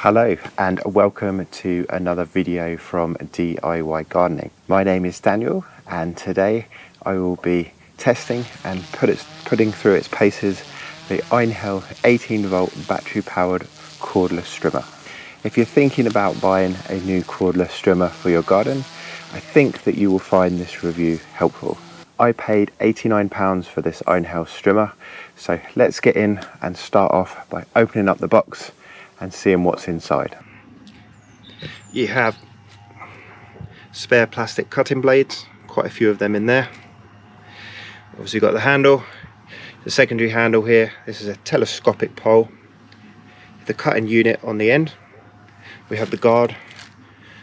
Hello and welcome to another video from DIY Gardening. My name is Daniel and today I will be testing and putting through its paces the Einhell 18 volt battery powered cordless strimmer. If you're thinking about buying a new cordless strimmer for your garden, I think that you will find this review helpful. I paid £89 for this Einhell strimmer, so let's get in and start off by opening up the box and seeing what's inside. You have spare plastic cutting blades, quite a few of them in there. Obviously you've got the handle, the secondary handle here. This is a telescopic pole, the cutting unit on the end. We have the guard,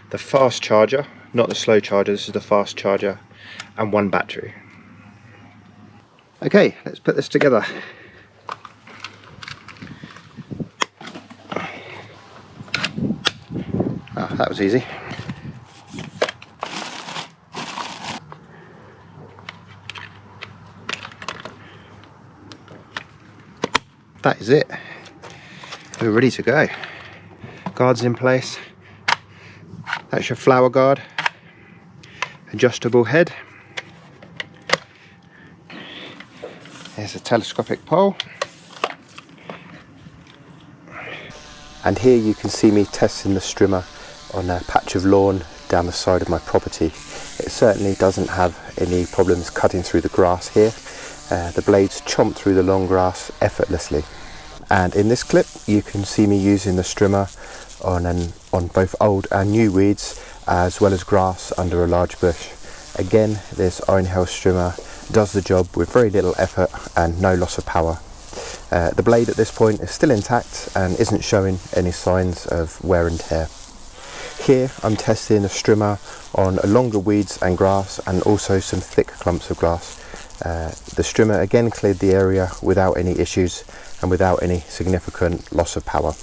the fast charger, not the slow charger, this is the fast charger, and one battery. Okay, let's put this together. Oh, that was easy. That is it. We're ready to go. Guards in place. That's your flower guard. Adjustable head. There's a telescopic pole. And here you can see me testing the strimmer on a patch of lawn down the side of my property. It certainly doesn't have any problems cutting through the grass here. The blades chomp through the long grass effortlessly. And in this clip you can see me using the strimmer on both old and new weeds, as well as grass under a large bush. Again, this Einhell strimmer does the job with very little effort and no loss of power. The blade at this point is still intact and isn't showing any signs of wear and tear. Here I'm testing the strimmer on longer weeds and grass and also some thick clumps of grass. The strimmer again cleared the area without any issues and without any significant loss of power.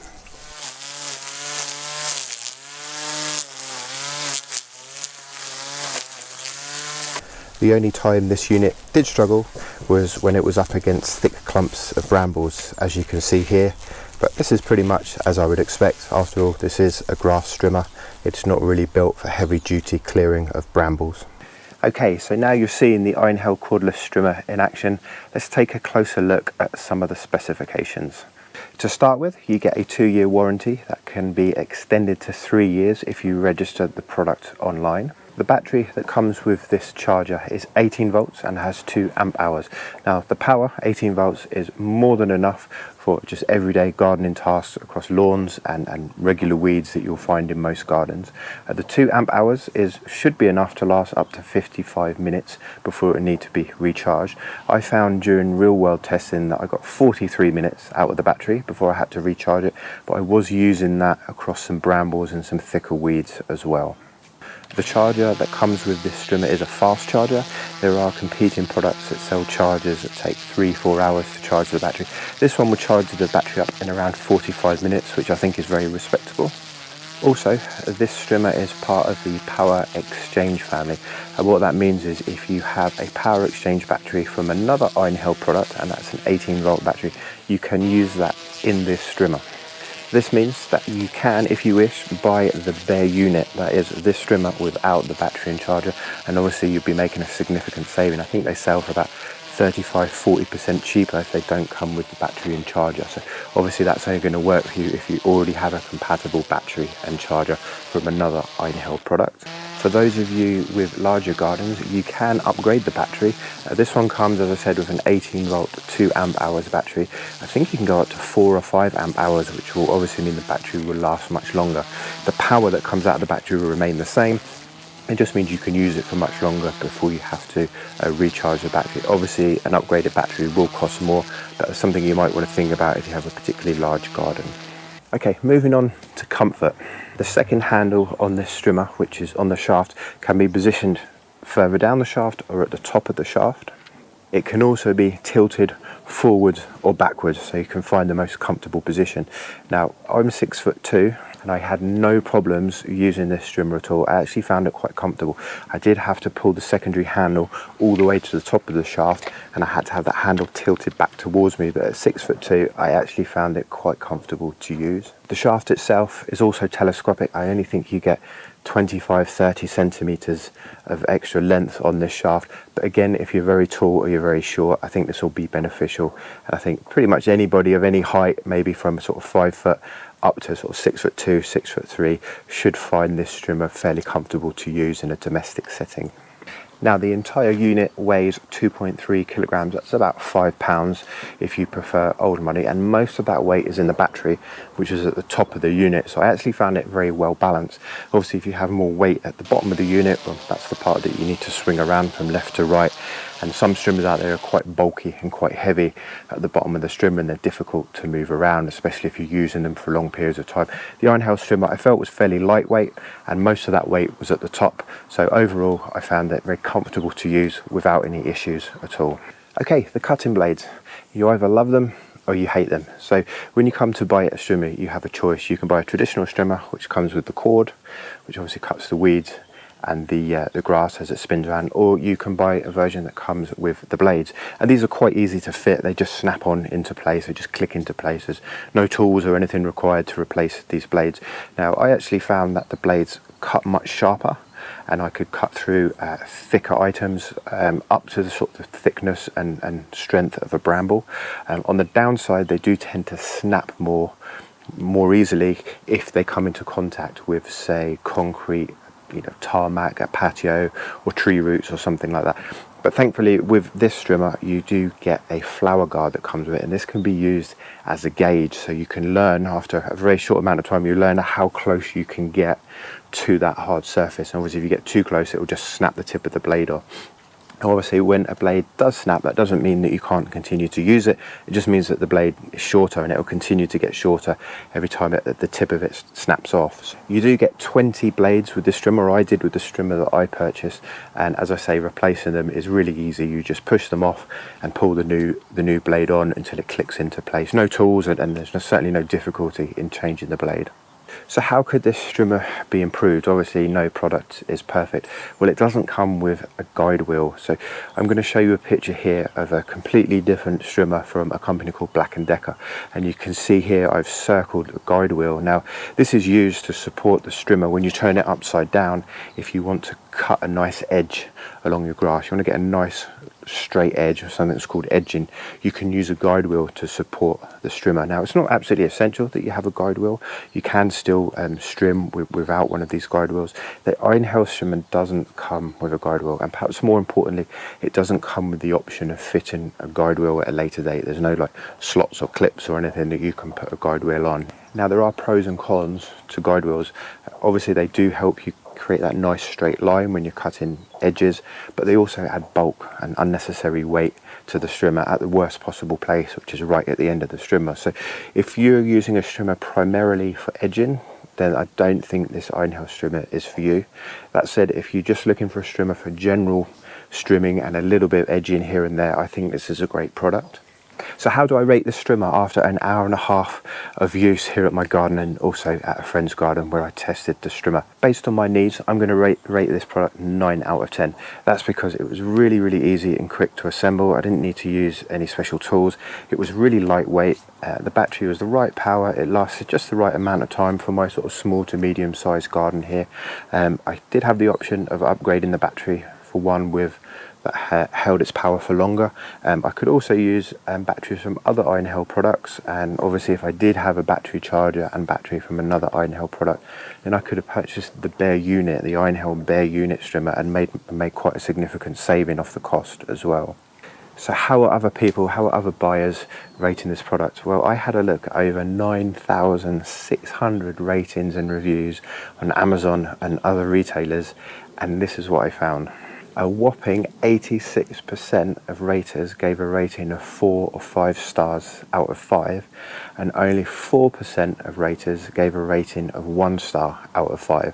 The only time this unit did struggle was when it was up against thick clumps of brambles, as you can see here, but this is pretty much as I would expect. After all, this is a grass strimmer. It's not really built for heavy duty clearing of brambles. Okay, so now you're seeing the Einhell cordless strimmer in action. Let's take a closer look at some of the specifications. To start with, you get a 2-year warranty that can be extended to 3 years if you register the product online. The battery that comes with this charger is 18 volts and has 2 amp hours. Now the power, 18 volts, is more than enough for just everyday gardening tasks across lawns and regular weeds that you'll find in most gardens. The 2 amp hours should be enough to last up to 55 minutes before it need to be recharged. I found during real world testing that I got 43 minutes out of the battery before I had to recharge it, but I was using that across some brambles and some thicker weeds as well. The charger that comes with this strimmer is a fast charger. There are competing products that sell chargers that take 3-4 hours to charge the battery. This one will charge the battery up in around 45 minutes, which I think is very respectable. Also, this strimmer is part of the power exchange family. And what that means is if you have a power exchange battery from another Einhell product, and that's an 18 volt battery, you can use that in this strimmer. This means that you can, if you wish, buy the bare unit, that is this strimmer, without the battery and charger, and obviously you'll be making a significant saving. I think they sell for about 35–40% cheaper if they don't come with the battery and charger. So obviously that's only going to work for you if you already have a compatible battery and charger from another Einhell product. For those of you with larger gardens, you can upgrade the battery. This one comes, as I said, with an 18 volt 2 amp hours battery. I think you can go up to 4 or 5 amp hours, which will obviously mean the battery will last much longer. The power that comes out of the battery will remain the same. It just means you can use it for much longer before you have to recharge the battery. Obviously an upgraded battery will cost more, but that's something you might want to think about if you have a particularly large garden. Okay, moving on to comfort. The second handle on this strimmer, which is on the shaft, can be positioned further down the shaft or at the top of the shaft. It can also be tilted forward or backwards, so you can find the most comfortable position. Now, I'm 6'2" and I had no problems using this strimmer at all. I actually found it quite comfortable. I did have to pull the secondary handle all the way to the top of the shaft, and I had to have that handle tilted back towards me, but at 6'2", I actually found it quite comfortable to use. The shaft itself is also telescopic. I only think you get 25-30 centimeters of extra length on this shaft, but again, if you're very tall or you're very short, I think this will be beneficial. And I think pretty much anybody of any height, maybe from sort of 5 foot up to sort of 6'2", 6'3", should find this strimmer fairly comfortable to use in a domestic setting. Now, the entire unit weighs 2.3 kilograms. That's about 5 pounds if you prefer old money, and most of that weight is in the battery, which is at the top of the unit. So I actually found it very well balanced. Obviously, if you have more weight at the bottom of the unit, well, that's the part that you need to swing around from left to right. And some strimmers out there are quite bulky and quite heavy at the bottom of the strimmer, and they're difficult to move around, especially if you're using them for long periods of time. The Einhell strimmer I felt was fairly lightweight, and most of that weight was at the top. So overall, I found it very comfortable to use without any issues at all. Okay, the cutting blades. You either love them or you hate them. So when you come to buy a strimmer, you have a choice. You can buy a traditional strimmer, which comes with the cord, which obviously cuts the weeds and the grass as it spins around, or you can buy a version that comes with the blades. And these are quite easy to fit. They just snap on into place, they just click into place. There's no tools or anything required to replace these blades. Now, I actually found that the blades cut much sharper, and I could cut through thicker items up to the sort of thickness and strength of a bramble. On the downside, they do tend to snap more easily if they come into contact with, say, concrete, tarmac, a patio, or tree roots or something like that. But thankfully, with this strimmer, you do get a flower guard that comes with it, and this can be used as a gauge. So you can learn, after a very short amount of time, you learn how close you can get to that hard surface. And obviously, if you get too close, it will just snap the tip of the blade off. Obviously, when a blade does snap, that doesn't mean that you can't continue to use it. It just means that the blade is shorter, and it will continue to get shorter every time the tip of it snaps off. So you do get 20 blades with this strimmer. I did with the strimmer that I purchased, and as I say, replacing them is really easy. You just push them off and pull the new blade on until it clicks into place. No tools, and there's certainly no difficulty in changing the blade. So how could this strimmer be improved? Obviously, no product is perfect. Well, it doesn't come with a guide wheel. So I'm going to show you a picture here of a completely different strimmer from a company called Black & Decker. And you can see here I've circled a guide wheel. Now, this is used to support the strimmer when you turn it upside down. If you want to cut a nice edge along your grass, you want to get a nice straight edge, or something that's called edging, you can use a guide wheel to support the strimmer. Now, it's not absolutely essential that you have a guide wheel. You can still strim without one of these guide wheels. The Einhell strimmer doesn't come with a guide wheel, and perhaps more importantly, it doesn't come with the option of fitting a guide wheel at a later date. There's no like slots or clips or anything that you can put a guide wheel on. Now, there are pros and cons to guide wheels. Obviously, they do help you create that nice straight line when you're cutting edges, but they also add bulk and unnecessary weight to the strimmer at the worst possible place, which is right at the end of the strimmer. So if you're using a strimmer primarily for edging, then I don't think this Einhell strimmer is for you. That said, if you're just looking for a strimmer for general strimming and a little bit of edging here and there, I think this is a great product. So how do I rate this strimmer after an hour and a half of use here at my garden, and also at a friend's garden where I tested the strimmer? Based on my needs, I'm going to rate this product 9 out of 10. That's because it was really easy and quick to assemble. I didn't need to use any special tools. It was really lightweight. The battery was the right power. It lasted just the right amount of time for my sort of small to medium sized garden here. I did have the option of upgrading the battery for one with that held its power for longer. I could also use batteries from other Einhell products, and obviously if I did have a battery charger and battery from another Einhell product, then I could have purchased the bare unit, the Einhell bare unit strimmer, and made quite a significant saving off the cost as well. So how are other buyers rating this product? Well, I had a look at over 9,600 ratings and reviews on Amazon and other retailers, and this is what I found. A whopping 86% of raters gave a rating of 4 or 5 stars out of 5, and only 4% of raters gave a rating of 1 star out of 5.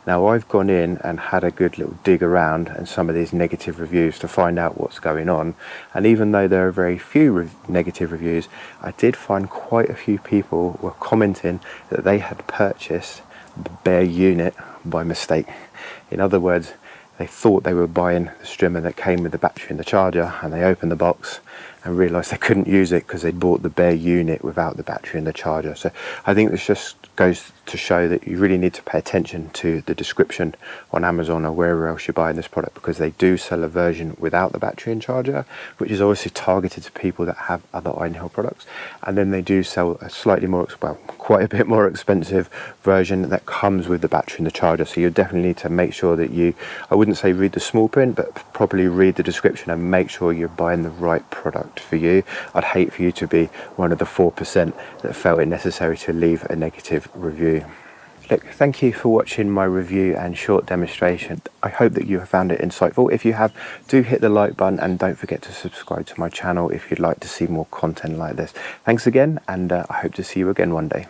Now I've gone in and had a good little dig around and some of these negative reviews to find out what's going on, and even though there are very few negative reviews, I did find quite a few people were commenting that they had purchased the bare unit by mistake. In other words, they thought they were buying the strimmer that came with the battery and the charger, and they opened the box and realised they couldn't use it because they bought the bare unit without the battery and the charger. So I think this just goes to show that you really need to pay attention to the description on Amazon or wherever else you're buying this product, because they do sell a version without the battery and charger, which is obviously targeted to people that have other Einhell products, and then they do sell a slightly more, well, quite a bit more expensive version that comes with the battery and the charger. So you definitely need to make sure that you, I wouldn't say read the small print, but probably read the description and make sure you're buying the right product for you. I'd hate for you to be one of the 4% that felt it necessary to leave a negative review. Look, thank you for watching my review and short demonstration. I hope that you have found it insightful. If you have, do hit the like button and don't forget to subscribe to my channel if you'd like to see more content like this. Thanks again, and I hope to see you again one day.